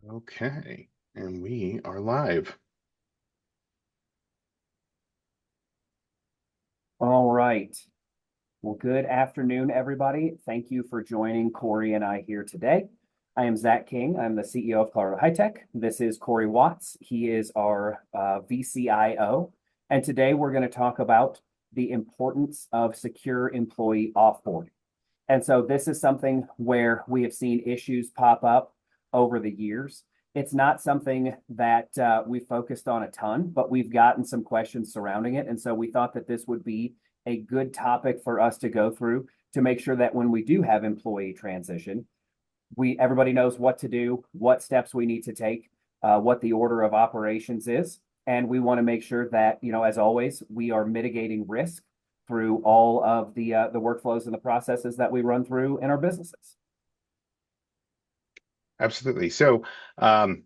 Okay, and we are live. All right. Well, good afternoon, everybody. Thank you for joining Corey and I here today. I am Zach King. I'm the CEO of Colorado High Tech. This is Corey Watts. He is our VCIO. And today we're going to talk about the importance of secure employee offboarding. And so this is something where we have seen issues pop up over the years. It's not something that we focused on a ton, but we've gotten some questions surrounding it. And so we thought that this would be a good topic for us to go through to make sure that when we do have employee transition, we everybody knows what to do, what steps we need to take, what the order of operations is, and we want to make sure that as always, we are mitigating risk through all of the workflows and the processes that we run through in our businesses. Absolutely. So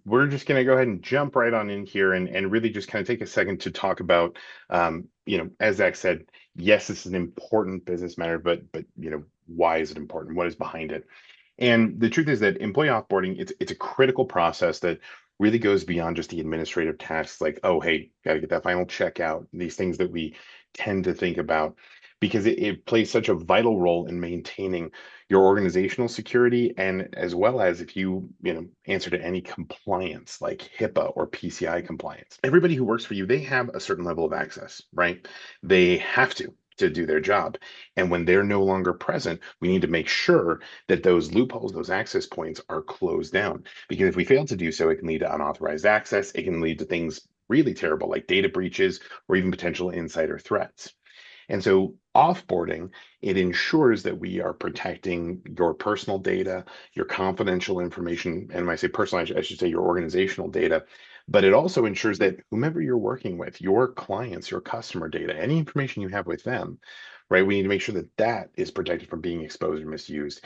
we're just going to go ahead and jump right on in here and really just kind of take a second to talk about, as Zach said, yes, this is an important business matter, but why is it important? What is behind it? And the truth is that employee offboarding, it's a critical process that really goes beyond just the administrative tasks like, oh, hey, got to get that final check out, these things that we tend to think about, because it plays such a vital role in maintaining your organizational security and as well as if you answer to any compliance like HIPAA or PCI compliance. Everybody who works for you, they have a certain level of access, right? They have to do their job. And when they're no longer present, we need to make sure that those loopholes, those access points are closed down. Because if we fail to do so, it can lead to unauthorized access. It can lead to things really terrible like data breaches or even potential insider threats. And so offboarding, it ensures that we are protecting your personal data, your confidential information, and when I say personal, I should say your organizational data, but it also ensures that whomever you're working with, your clients, your customer data, any information you have with them, right? We need to make sure that that is protected from being exposed or misused.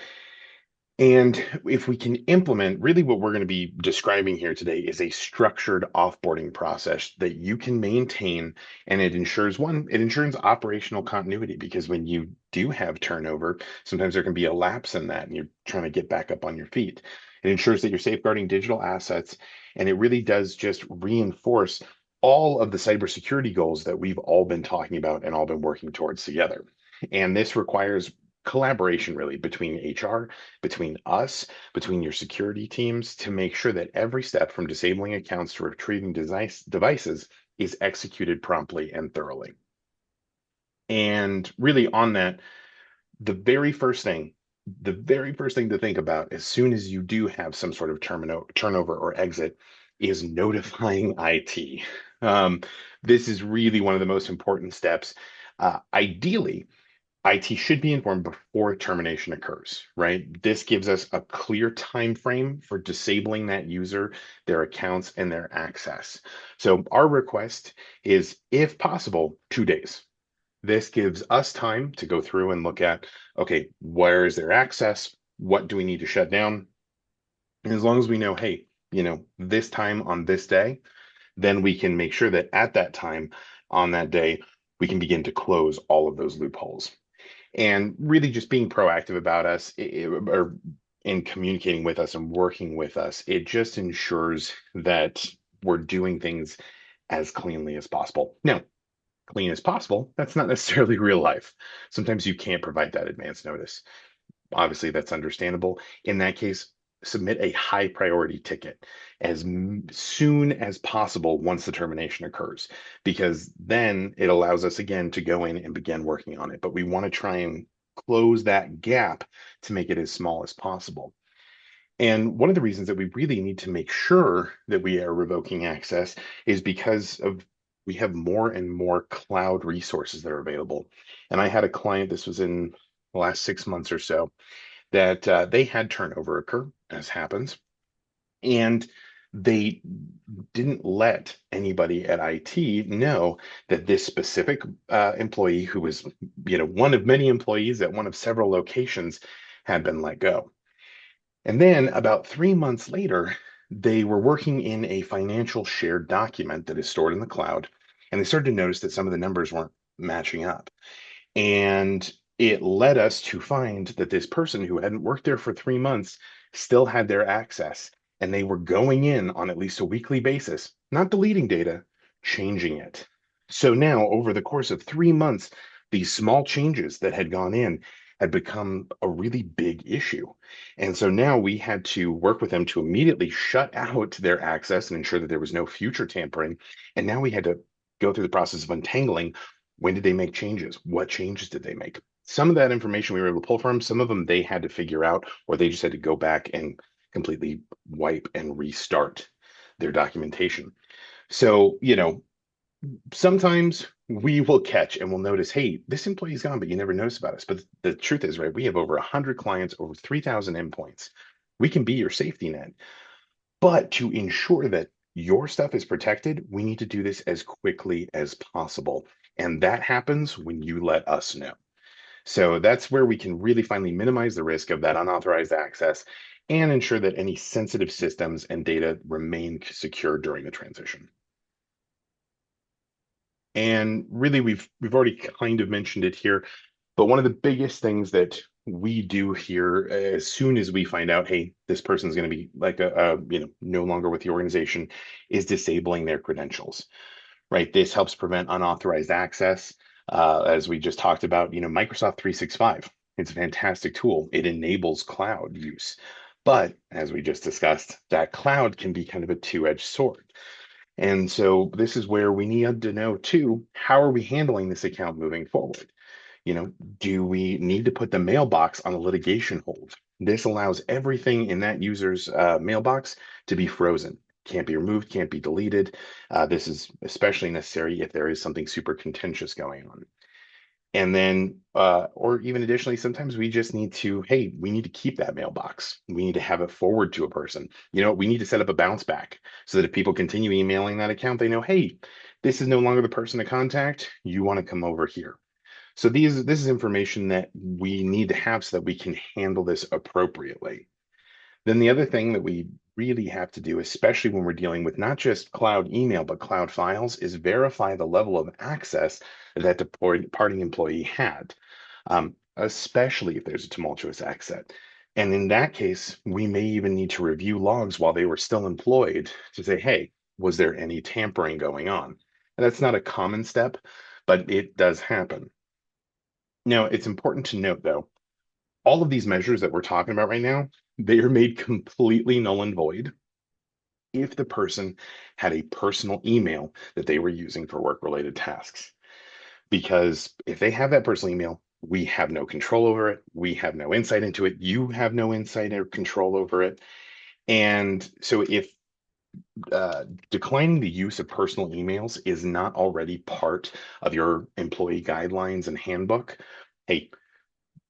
And if we can implement really what we're going to be describing here today is a structured offboarding process that you can maintain, and it ensures one, it ensures operational continuity because when you do have turnover, sometimes there can be a lapse in that and you're trying to get back up on your feet. It ensures that you're safeguarding digital assets, and it really does just reinforce all of the cybersecurity goals that we've all been talking about and all been working towards together. And this requires collaboration really between HR, between us, between your security teams to make sure that every step from disabling accounts to retrieving devices is executed promptly and thoroughly. And really on that, the very first thing, the very first thing to think about as soon as you do have some sort of turnover or exit is notifying IT. Um, this is really one of the most important steps. Ideally, IT should be informed before termination occurs, right? This gives us a clear time frame for disabling that user, their accounts, and their access. So our request is, if possible, 2 days. This gives us time to go through and look at, okay, where is their access? What do we need to shut down? And as long as we know, hey, this time on this day, then we can make sure that at that time on that day, we can begin to close all of those loopholes and really just being proactive about us or in communicating with us and working with us. It just ensures that we're doing things as cleanly as possible. Now, clean as possible, that's not necessarily real life. Sometimes you can't provide that advance notice. Obviously, that's understandable. In that case, submit a high priority ticket as soon as possible once the termination occurs, because then it allows us again to go in and begin working on it. But we want to try and close that gap to make it as small as possible. And one of the reasons that we really need to make sure that we are revoking access is because of we have more and more cloud resources that are available. And I had a client, this was in the last 6 months or so, that they had turnover occur, as happens, and they didn't let anybody at IT know that this specific employee, who was, one of many employees at one of several locations, had been let go. And then about 3 months later, they were working in a financial shared document that is stored in the cloud, and they started to notice that some of the numbers weren't matching up. And it led us to find that this person who hadn't worked there for 3 months still had their access. and they were going in on at least a weekly basis, not deleting data, changing it. So now, over the course of 3 months, these small changes that had gone in had become a really big issue. And so now we had to work with them to immediately shut out their access and ensure that there was no future tampering. And now we had to go through the process of untangling when did they make changes? What changes did they make? Some of that information we were able to pull from, some of them they had to figure out, or they just had to go back and completely wipe and restart their documentation. So, sometimes we will catch and we'll notice, hey, this employee's gone, but you never notice about us. But the truth is, right, we have over 100 clients, over 3,000 endpoints. We can be your safety net. But to ensure that your stuff is protected, we need to do this as quickly as possible. And that happens when you let us know. So that's where we can really finally minimize the risk of that unauthorized access and ensure that any sensitive systems and data remain secure during the transition. And really, we've already kind of mentioned it here, but one of the biggest things that we do here, as soon as we find out, hey, this person's going to be like no longer with the organization, is disabling their credentials. Right? This helps prevent unauthorized access. As we just talked about, Microsoft 365, it's a fantastic tool. It enables cloud use. But as we just discussed, that cloud can be kind of a two-edged sword. And so this is where we need to know too, how are we handling this account moving forward? You know, do we need to put the mailbox on a litigation hold? This allows everything in that user's mailbox to be frozen. Can't be removed, can't be deleted. This is especially necessary if there is something super contentious going on. And then, or even additionally, sometimes we just need to, hey, we need to keep that mailbox. We need to have it forward to a person. We need to set up a bounce back so that if people continue emailing that account, they know, hey, this is no longer the person to contact. You want to come over here. So this is information that we need to have so that we can handle this appropriately. Then the other thing that we really have to do, especially when we're dealing with not just cloud email, but cloud files, is verify the level of access that the departing employee had, especially if there's a tumultuous exit. And in that case, we may even need to review logs while they were still employed to say, hey, was there any tampering going on? And that's not a common step, but it does happen. Now, it's important to note, though, all of these measures that we're talking about right now, they are made completely null and void if the person had a personal email that they were using for work-related tasks. Because if they have that personal email, we have no control over it. We have no insight into it. You have no insight or control over it. And so if declining the use of personal emails is not already part of your employee guidelines and handbook, hey,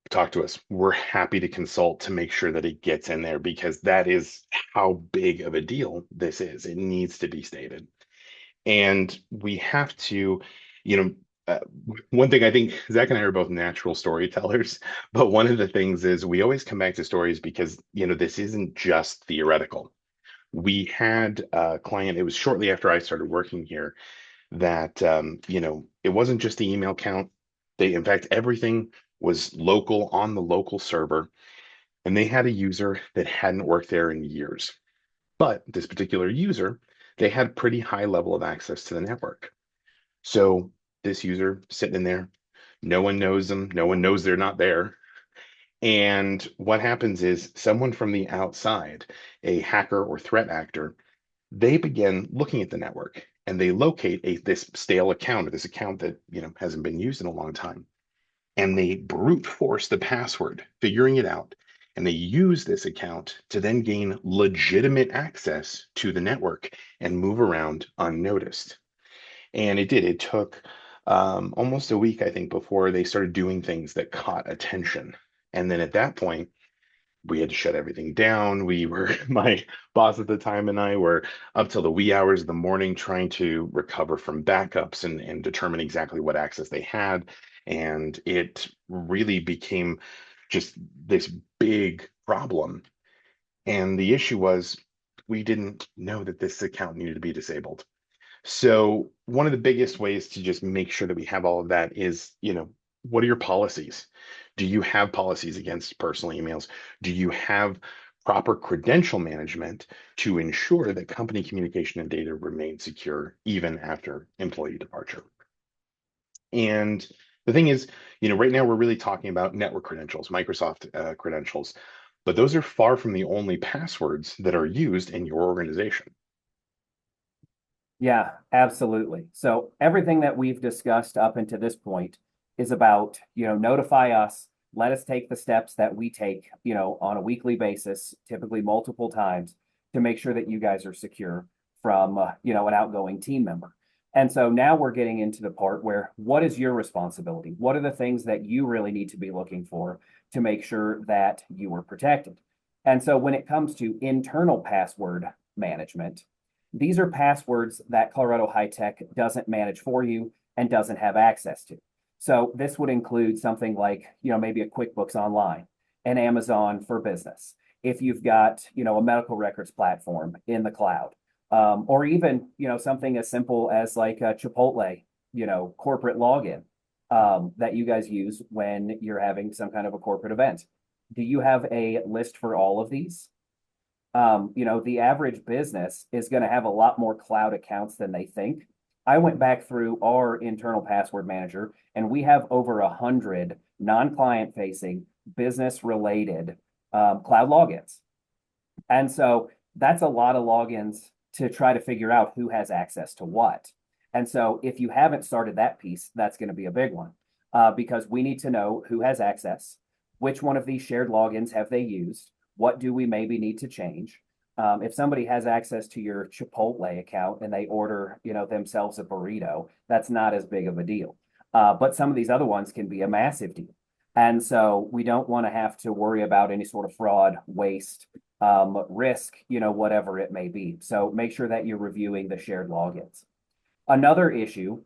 talk to us. We're happy to consult to make sure that it gets in there because that is how big of a deal this is. It needs to be stated. And we have to, you know, uh, one thing I think Zach and I are both natural storytellers, but one of the things is we always come back to stories because, this isn't just theoretical. We had a client, it was shortly after I started working here, that it wasn't just the email count. In fact, everything was local on the local server, and they had a user that hadn't worked there in years. But this particular user, they had pretty high level of access to the network. So this user sitting in there, no one knows them, no one knows they're not there. And what happens is someone from the outside, a hacker or threat actor, they begin looking at the network and they locate this stale account or this account that hasn't been used in a long time, and they brute force the password, figuring it out, and they use this account to then gain legitimate access to the network and move around unnoticed. And it took almost a week, I think, before they started doing things that caught attention. And then at that point we had to shut everything down. My boss at the time and I were up till the wee hours of the morning trying to recover from backups and determine exactly what access they had. And it really became just this big problem. And the issue was we didn't know that this account needed to be disabled. So one of the biggest ways to just make sure that we have all of that is, what are your policies? Do you have policies against personal emails? Do you have proper credential management to ensure that company communication and data remain secure even after employee departure. And the thing is, right now we're really talking about network credentials, Microsoft credentials, but those are far from the only passwords that are used in your organization. Yeah, absolutely. So everything that we've discussed up until this point is about, notify us, let us take the steps that we take, on a weekly basis, typically multiple times, to make sure that you guys are secure from, an outgoing team member. And so now we're getting into the part where what is your responsibility? What are the things that you really need to be looking for to make sure that you are protected? And so when it comes to internal password management, these are passwords that Colorado High Tech doesn't manage for you and doesn't have access to. So this would include something like, maybe a QuickBooks Online, an Amazon for Business. If you've got, a medical records platform in the cloud, or even, something as simple as like a Chipotle, corporate login that you guys use when you're having some kind of a corporate event. Do you have a list for all of these? The average business is going to have a lot more cloud accounts than they think. I went back through our internal password manager, and we have over 100 non-client facing business related cloud logins. And so that's a lot of logins to try to figure out who has access to what. And so if you haven't started that piece, that's going to be a big one because we need to know who has access, which one of these shared logins have they used, what do we maybe need to change. If somebody has access to your Chipotle account and they order, themselves a burrito, that's not as big of a deal. But some of these other ones can be a massive deal. And so we don't want to have to worry about any sort of fraud, waste, risk, whatever it may be. So make sure that you're reviewing the shared logins. Another issue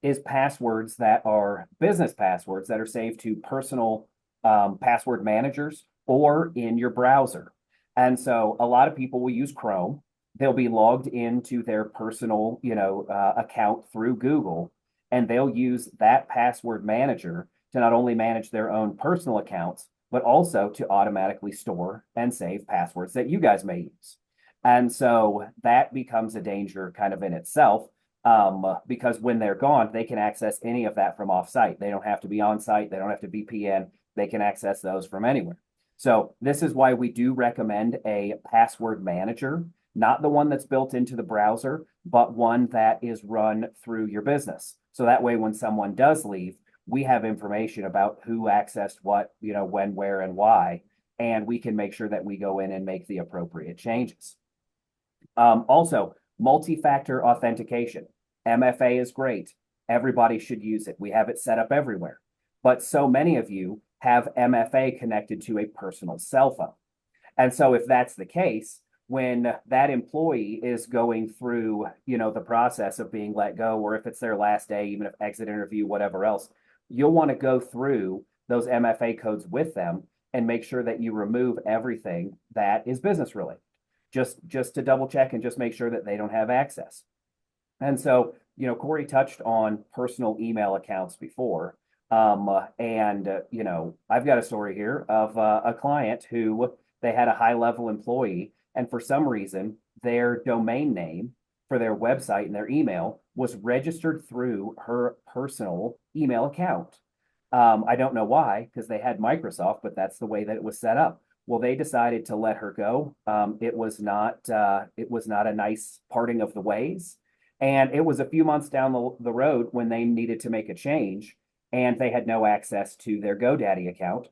is passwords that are business passwords that are saved to personal password managers or in your browser. And so a lot of people will use Chrome. They'll be logged into their personal, account through Google, and they'll use that password manager to not only manage their own personal accounts, but also to automatically store and save passwords that you guys may use. And so that becomes a danger kind of in itself because when they're gone, they can access any of that from offsite. They don't have to be on site. They don't have to VPN. They can access those from anywhere. So this is why we do recommend a password manager, not the one that's built into the browser, but one that is run through your business. So that way, when someone does leave, we have information about who accessed what, when, where, and why, and we can make sure that we go in and make the appropriate changes. Also, multi-factor authentication. MFA is great. Everybody should use it. We have it set up everywhere. But so many of you have MFA connected to a personal cell phone. And so if that's the case, when that employee is going through, the process of being let go, or if it's their last day, even if exit interview, whatever else, you'll want to go through those MFA codes with them and make sure that you remove everything that is business related. Just to double check and just make sure that they don't have access. And so, Corey touched on personal email accounts before. I've got a story here of a client who they had a high level employee, and for some reason, their domain name for their website and their email was registered through her personal email account. I don't know why, because they had Microsoft, but that's the way that it was set up. Well, they decided to let her go. It was not a nice parting of the ways. And it was a few months down the road when they needed to make a change and they had no access to their GoDaddy account.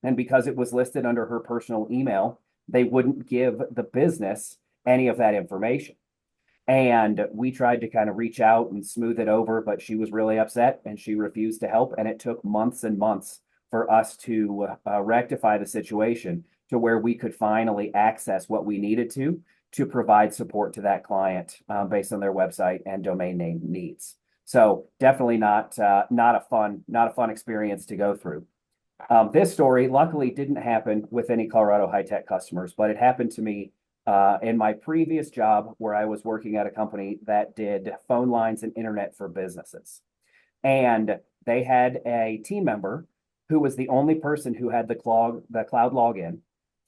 And because it was listed under her personal email, they wouldn't give the business any of that information. And we tried to kind of reach out and smooth it over, but she was really upset and she refused to help. And it took months and months for us to rectify the situation to where we could finally access what we needed to provide support to that client based on their website and domain name needs. So definitely not a fun experience to go through. This story luckily didn't happen with any Colorado High Tech customers, but it happened to me in my previous job where I was working at a company that did phone lines and internet for businesses. And they had a team member who was the only person who had the cloud login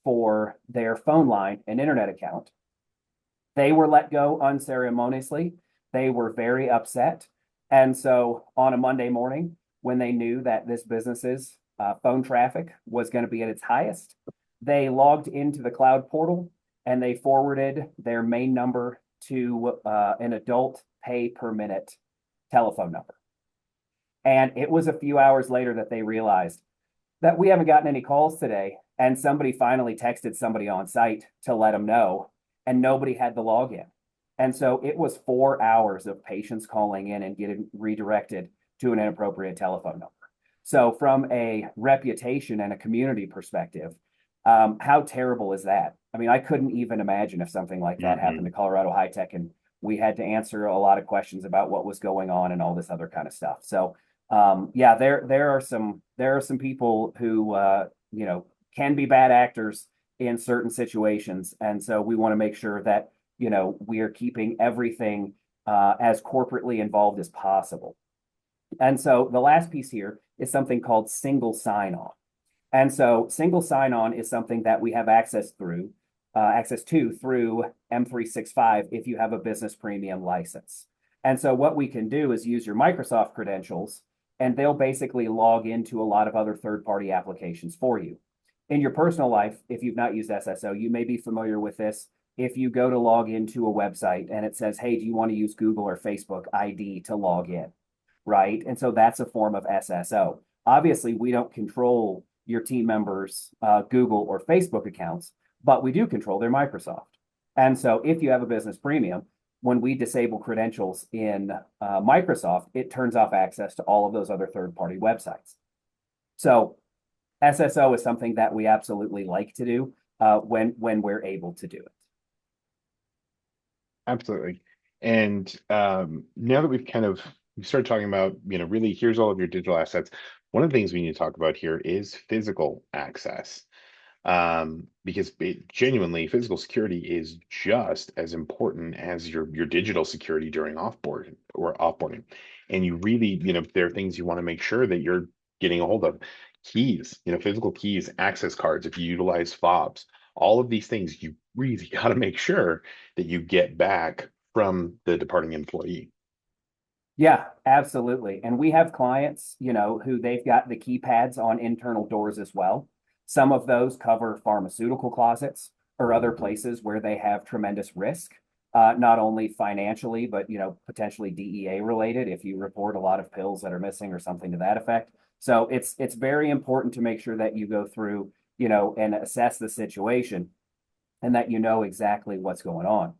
for their phone line and internet account. They were let go unceremoniously. They were very upset. And so on a Monday morning, when they knew that this business's phone traffic was going to be at its highest, they logged into the cloud portal and they forwarded their main number to an adult pay per minute telephone number. And it was a few hours later that they realized that we haven't gotten any calls today. And somebody finally texted somebody on site to let them know, and nobody had the login. And so it was 4 hours of patients calling in and getting redirected to an inappropriate telephone number. So, from a reputation and a community perspective, how terrible is that? I mean, I couldn't even imagine if something like that happened Hmm. to Colorado High Tech and we had to answer a lot of questions about what was going on and all this other kind of stuff. So, yeah, there are some people who can be bad actors in certain situations, and so we want to make sure that we are keeping everything as corporately involved as possible. And so the last piece here is something called single sign-on. And so single sign-on is something that we have access to through M365 if you have a business premium license. And so what we can do is use your Microsoft credentials, and they'll basically log into a lot of other third-party applications for you. In your personal life, if you've not used SSO, you may be familiar with this. If you go to log into a website and it says, hey, do you want to use Google or Facebook ID to log in? Right? And so that's a form of SSO. Obviously, we don't control your team members' Google or Facebook accounts, but we do control their Microsoft. And so if you have a business premium, when we disable credentials in Microsoft, it turns off access to all of those other third-party websites. So SSO is something that we absolutely like to do when we're able to do it. Absolutely. And now that we started talking about, really here's all of your digital assets. One of the things we need to talk about here is physical access. Because genuinely, physical security is just as important as your digital security during offboarding. And you really, there are things you want to make sure that you're getting a hold of. Keys, physical keys, access cards, if you utilize fobs, all of these things you really got to make sure that you get back from the departing employee. Yeah, absolutely. And we have clients, who they've got the keypads on internal doors as well. Some of those cover pharmaceutical closets or other places where they have tremendous risk, not only financially, but potentially DEA related if you report a lot of pills that are missing or something to that effect. So it's very important to make sure that you go through, and assess the situation and that you know exactly what's going on.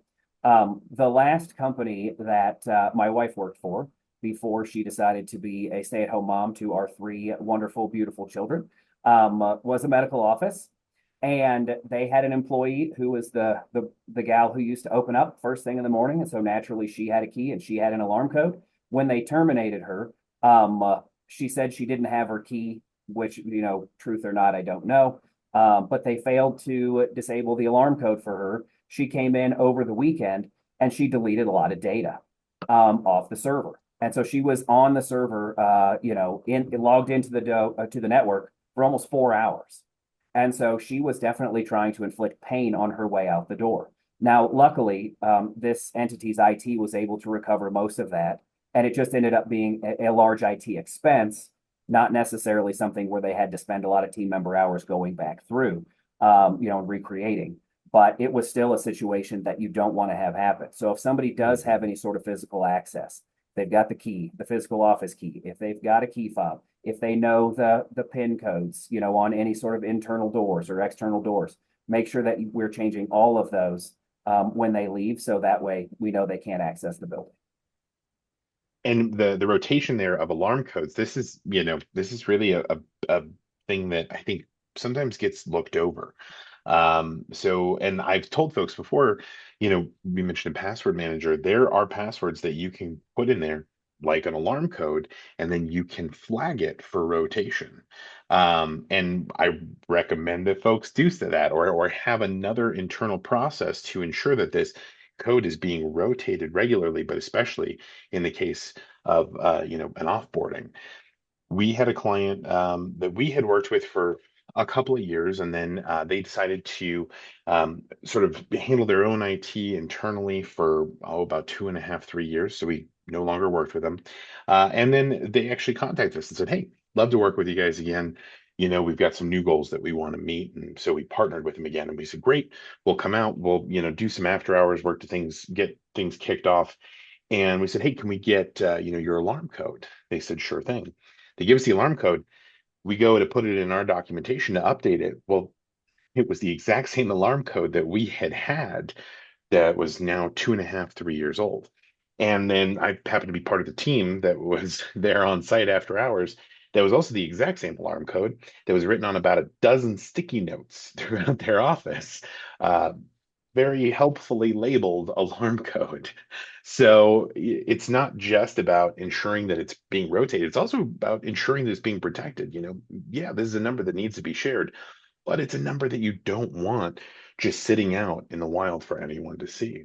The last company that my wife worked for before she decided to be a stay-at-home mom to our three wonderful, beautiful children was a medical office. And they had an employee who was the gal who used to open up first thing in the morning. And so naturally she had a key and she had an alarm code. When they terminated her, she said she didn't have her key, which, truth or not, I don't know. But they failed to disable the alarm code for her. She came in over the weekend and she deleted a lot of data off the server. And so she was on the server, logged into the network for almost 4 hours. And so she was definitely trying to inflict pain on her way out the door. Now, luckily, this entity's IT was able to recover most of that, and it just ended up being a large IT expense, not necessarily something where they had to spend a lot of team member hours going back through, and recreating. But it was still a situation that you don't want to have happen. So if somebody does Mhm. have any sort of physical access, they've got the key, the physical office key. If they've got a key fob, if they know the PIN codes, on any sort of internal doors or external doors, make sure that we're changing all of those when they leave, so that way we know they can't access the building. And the rotation there of alarm codes, this is really a thing that I think sometimes gets looked over. So, and I've told folks before, we mentioned a password manager. There are passwords that you can put in there, like an alarm code, and then you can flag it for rotation. And I recommend that folks do that, or have another internal process to ensure that this code is being rotated regularly, but especially in the case of an offboarding. We had a client that we had worked with for a couple of years, and then they decided to sort of handle their own IT internally for about 2.5, 3 years. So we no longer worked with them. And then they actually contacted us and said, "Hey, love to work with you guys again. We've got some new goals that we want to meet." And so we partnered with them again, and we said, "Great, we'll come out, we'll do some after hours work to get things kicked off." And we said, "Hey, can we get your alarm code?" They said, "Sure thing." They give us the alarm code. We go to put it in our documentation to update it. Well, it was the exact same alarm code that we had that was now 2.5, 3 years old. And then I happened to be part of the team that was there on site after hours. That was also the exact same alarm code that was written on about a dozen sticky notes throughout their office. Uh, Very helpfully labeled alarm code. So it's not just about ensuring that it's being rotated, it's also about ensuring that it's being protected. Yeah, this is a number that needs to be shared, but it's a number that you don't want just sitting out in the wild for anyone to see.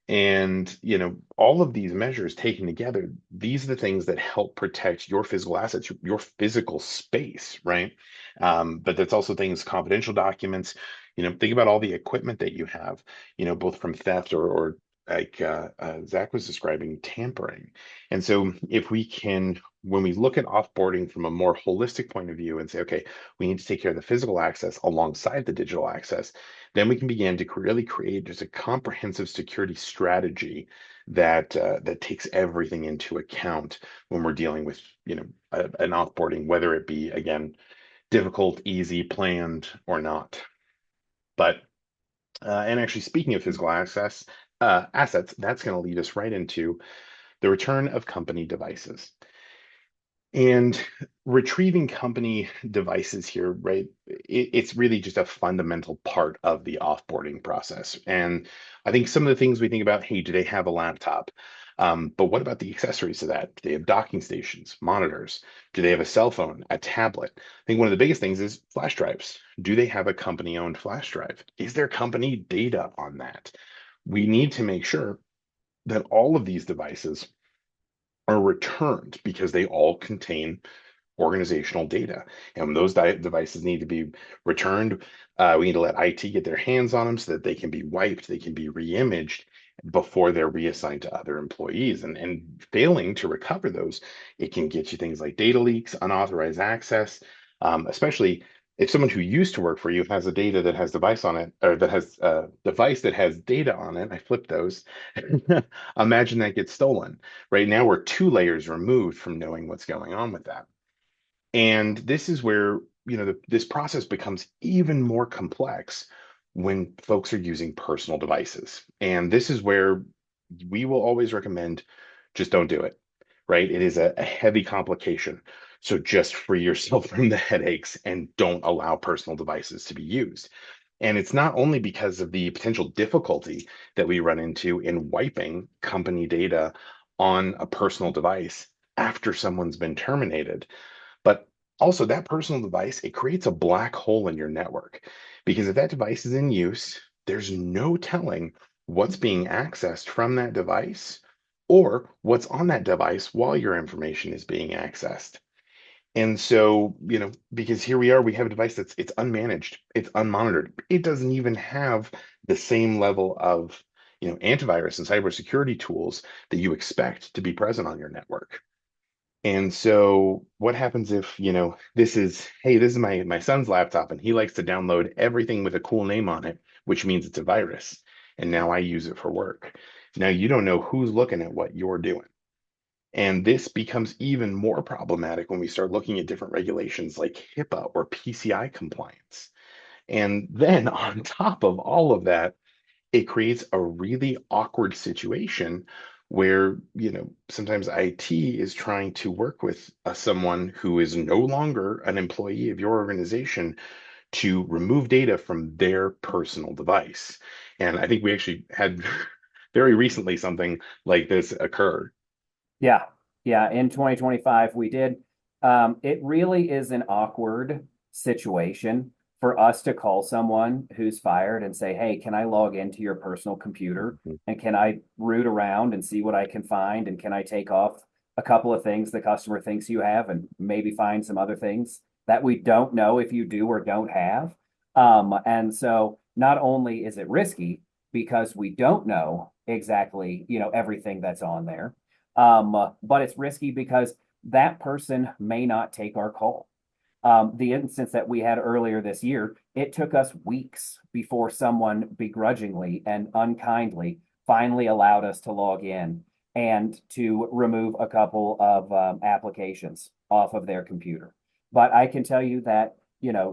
And, all of these measures taken together, these are the things that help protect your physical assets, your physical space, right? But that's also things, confidential documents. Think about all the equipment that you have, both from theft or like Zach was describing, tampering. And so if we can, when we look at offboarding from a more holistic point of view and say, okay, we need to take care of the physical access alongside the digital access, then we can begin to really create just a comprehensive security strategy that takes everything into account when we're dealing with an offboarding, whether it be again difficult, easy, planned, or not. But and actually, speaking of physical access assets, that's going to lead us right into the return of company devices. And retrieving company devices here, right? It's really just a fundamental part of the offboarding process. And I think some of the things we think about, hey, do they have a laptop? But what about the accessories to that? Do they have docking stations, monitors? Do they have a cell phone, a tablet? I think one of the biggest things is flash drives. Do they have a company-owned flash drive? Is there company data on that? We need to make sure that all of these devices are returned because they all contain organizational data. And when those devices need to be returned, we need to let IT get their hands on them so that they can be wiped, they can be re-imaged before they're reassigned to other employees. And failing to recover those, it can get you things like data leaks, unauthorized access, especially if someone who used to work for you has a data that has device on it, or that has a device that has data on it. I flipped those. Imagine that gets stolen. Right now, we're two layers removed from knowing what's going on with that. And this is where, this process becomes even more complex when folks are using personal devices. And this is where we will always recommend just don't do it, right? It is a heavy complication. So just free yourself from the headaches and don't allow personal devices to be used. And it's not only because of the potential difficulty that we run into in wiping company data on a personal device after someone's been terminated, but also, that personal device, it creates a black hole in your network because if that device is in use, there's no telling what's being accessed from that device or what's on that device while your information is being accessed. And so, because here we are, we have a device that's it's unmanaged, it's unmonitored. It doesn't even have the same level of, antivirus and cybersecurity tools that you expect to be present on your network. And so what happens if, hey, this is my son's laptop and he likes to download everything with a cool name on it, which means it's a virus. And now I use it for work. Now you don't know who's looking at what you're doing. And this becomes even more problematic when we start looking at different regulations like HIPAA or PCI compliance. And then on top of all of that, it creates a really awkward situation where, sometimes IT is trying to work with someone who is no longer an employee of your organization to remove data from their personal device. And I think we actually had very recently something like this occur. Yeah. Yeah. In 2025, we did. It really is an awkward situation for us to call someone who's fired and say, "Hey, can I log into your personal computer Mhm. and can I root around and see what I can find? And can I take off a couple of things the customer thinks you have and maybe find some other things that we don't know if you do or don't have. And so not only is it risky because we don't know exactly, everything that's on there, but it's risky because that person may not take our call. The instance that we had earlier this year, it took us weeks before someone begrudgingly and unkindly finally allowed us to log in and to remove a couple of applications off of their computer. But I can tell you that,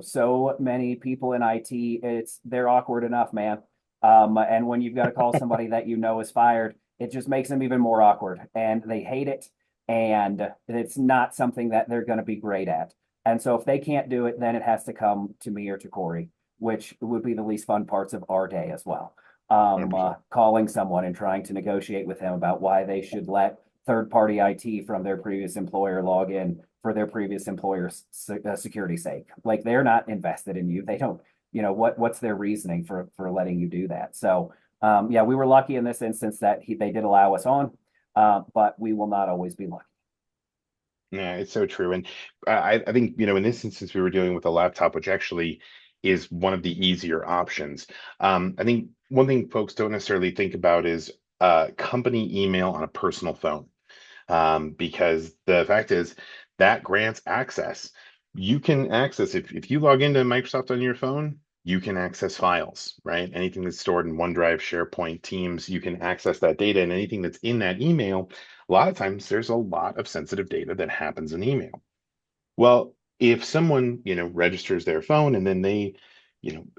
so many people in IT, they're awkward enough, man. And when you've got to call somebody that you know is fired, it just makes them even more awkward and they hate it. And it's not something that they're going to be great at. And so if they can't do it, then it has to come to me or to Corey, which would be the least fun parts of our day as well. 100%. Calling someone and trying to negotiate with them about why they should let third-party IT from their previous employer log in for their previous employer's security sake. Like they're not invested in you. They don't, what's their reasoning for letting you do that? So yeah, we were lucky in this instance that they did allow us on, but we will not always be lucky. Yeah, it's so true. And I think, in this instance, we were dealing with a laptop, which actually is one of the easier options. I think one thing folks don't necessarily think about is company email on a personal phone. Because the fact is that grants access. You can access, if you log into Microsoft on your phone, you can access files, right? Anything that's stored in OneDrive, SharePoint, Teams, you can access that data, and anything that's in that email, a lot of times there's a lot of sensitive data that happens in email. Well, if someone, registers their phone and then they,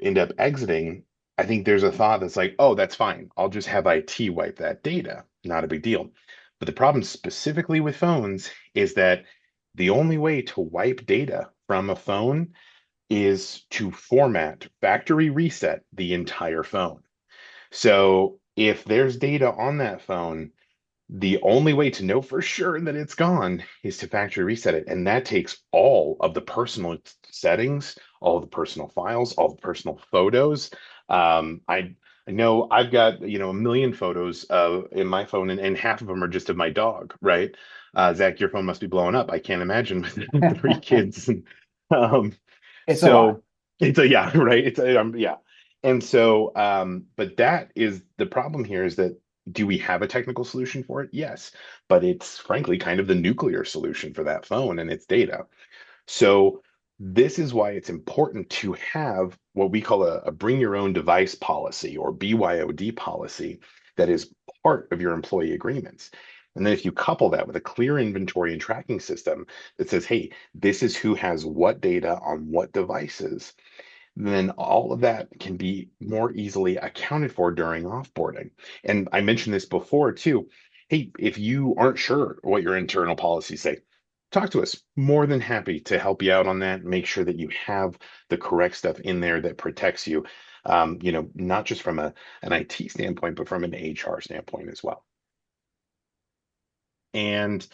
end up exiting, I think there's a thought that's like, oh, that's fine. I'll just have IT wipe that data. Not a big deal. But the problem specifically with phones is that the only way to wipe data from a phone is to format, factory reset the entire phone. So if there's data on that phone, the only way to know for sure that it's gone is to factory reset it. And that takes all of the personal settings, all of the personal files, all the personal photos. I know I've got, a million photos in my phone, and half of them are just of my dog, right? Zach, your phone must be blowing up. I can't imagine with three kids. Um, It's a lot. so it's a, yeah, right. It's a, yeah. And so, but that is the problem here is that do we have a technical solution for it? Yes, but it's frankly kind of the nuclear solution for that phone and its data. So this is why it's important to have what we call a bring your own device policy or BYOD policy that is part of your employee agreements. And then if you couple that with a clear inventory and tracking system that says, hey, this is who has what data on what devices, then all of that can be more easily accounted for during offboarding. And I mentioned this before too. Hey, if you aren't sure what your internal policies say, talk to us. More than happy to help you out on that. Make sure that you have the correct stuff in there that protects you, not just from an IT standpoint, but from an HR standpoint as well. And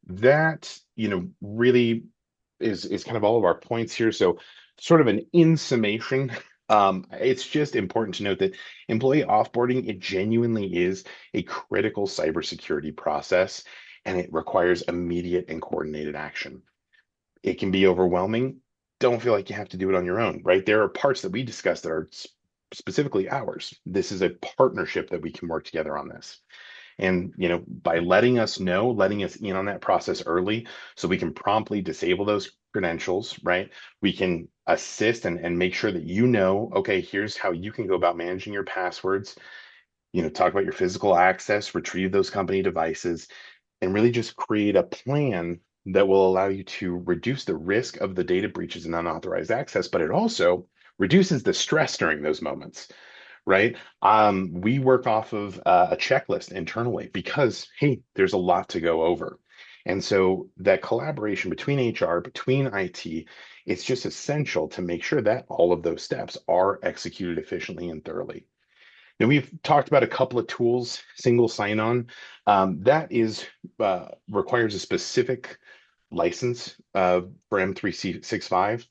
that, really is kind of all of our points here. So, sort of an in summation, it's just important to note that employee offboarding, it genuinely is a critical cybersecurity process, and it requires immediate and coordinated action. It can be overwhelming. Don't feel like you have to do it on your own, right? There are parts that we discussed that are specifically ours. This is a partnership that we can work together on this. And, by letting us know, letting us in on that process early so we can promptly disable those credentials, right? We can assist and make sure that okay, here's how you can go about managing your passwords, talk about your physical access, retrieve those company devices, and really just create a plan that will allow you to reduce the risk of the data breaches and unauthorized access, but it also reduces the stress during those moments, right? We work off of a checklist internally because, hey, there's a lot to go over. And so that collaboration between HR, between IT, it's just essential to make sure that all of those steps are executed efficiently and thoroughly. Now, we've talked about a couple of tools, single sign-on. That is requires a specific license for M365.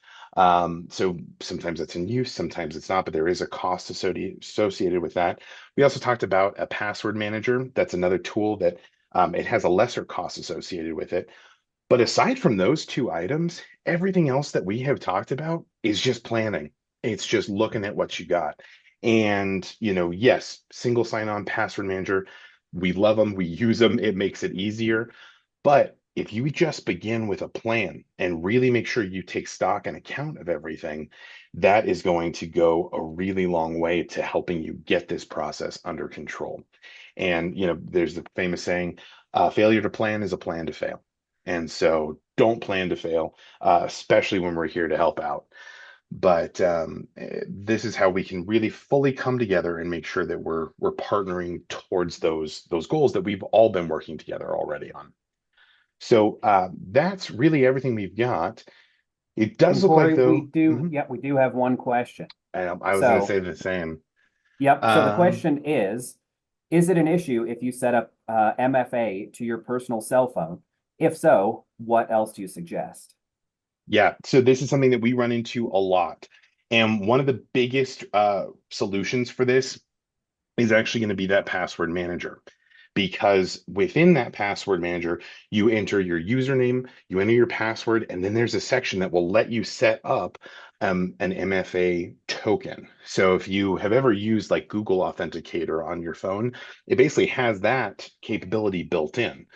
So sometimes it's in use, sometimes it's not, but there is a cost associated with that. We also talked about a password manager. That's another tool that it has a lesser cost associated with it. But aside from those two items, everything else that we have talked about is just planning. It's just looking at what you got. And, yes, single sign-on password manager, we love them, we use them, it makes it easier. But if you just begin with a plan and really make sure you take stock and account of everything, that is going to go a really long way to helping you get this process under control. And, there's the famous saying, failure to plan is a plan to fail. And so don't plan to fail, especially when we're here to help out. But this is how we can really fully come together and make sure that we're partnering towards those goals that we've all been working together already on. So that's really everything we've got. It And does look like Corey, though, mhm, we do have one question. I was going to So, say the same. yep. So the Um, question is it an issue if you set up MFA to your personal cell phone? If so, what else do you suggest? Yeah, so this is something that we run into a lot. And one of the biggest solutions for this is actually going to be that password manager. Because within that password manager, you enter your username, you enter your password, and then there's a section that will let you set up an MFA token. So if you have ever used like Google Authenticator on your phone, it basically has that capability built in.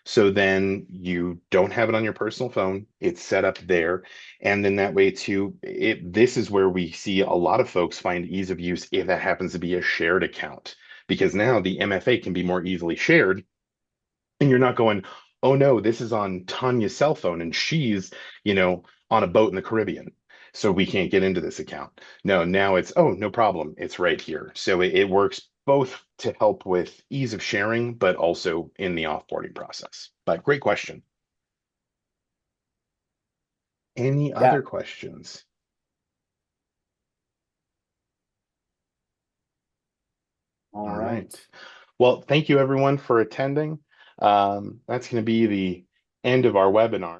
So then you don't have it on your personal phone. It's set up there. And then that way too, this is where we see a lot of folks find ease of use if that happens to be a shared account, because now the MFA can be more easily shared and you're not going, oh no, this is on Tanya's cell phone and she's, on a boat in the Caribbean. So we can't get into this account. No, now it's, oh, no problem. It's right here. So it works both to help with ease of sharing, but also in the offboarding process. But great question. Any Yeah. other questions? All All right. right. Well, thank you everyone for attending. That's going to be the end of our webinar.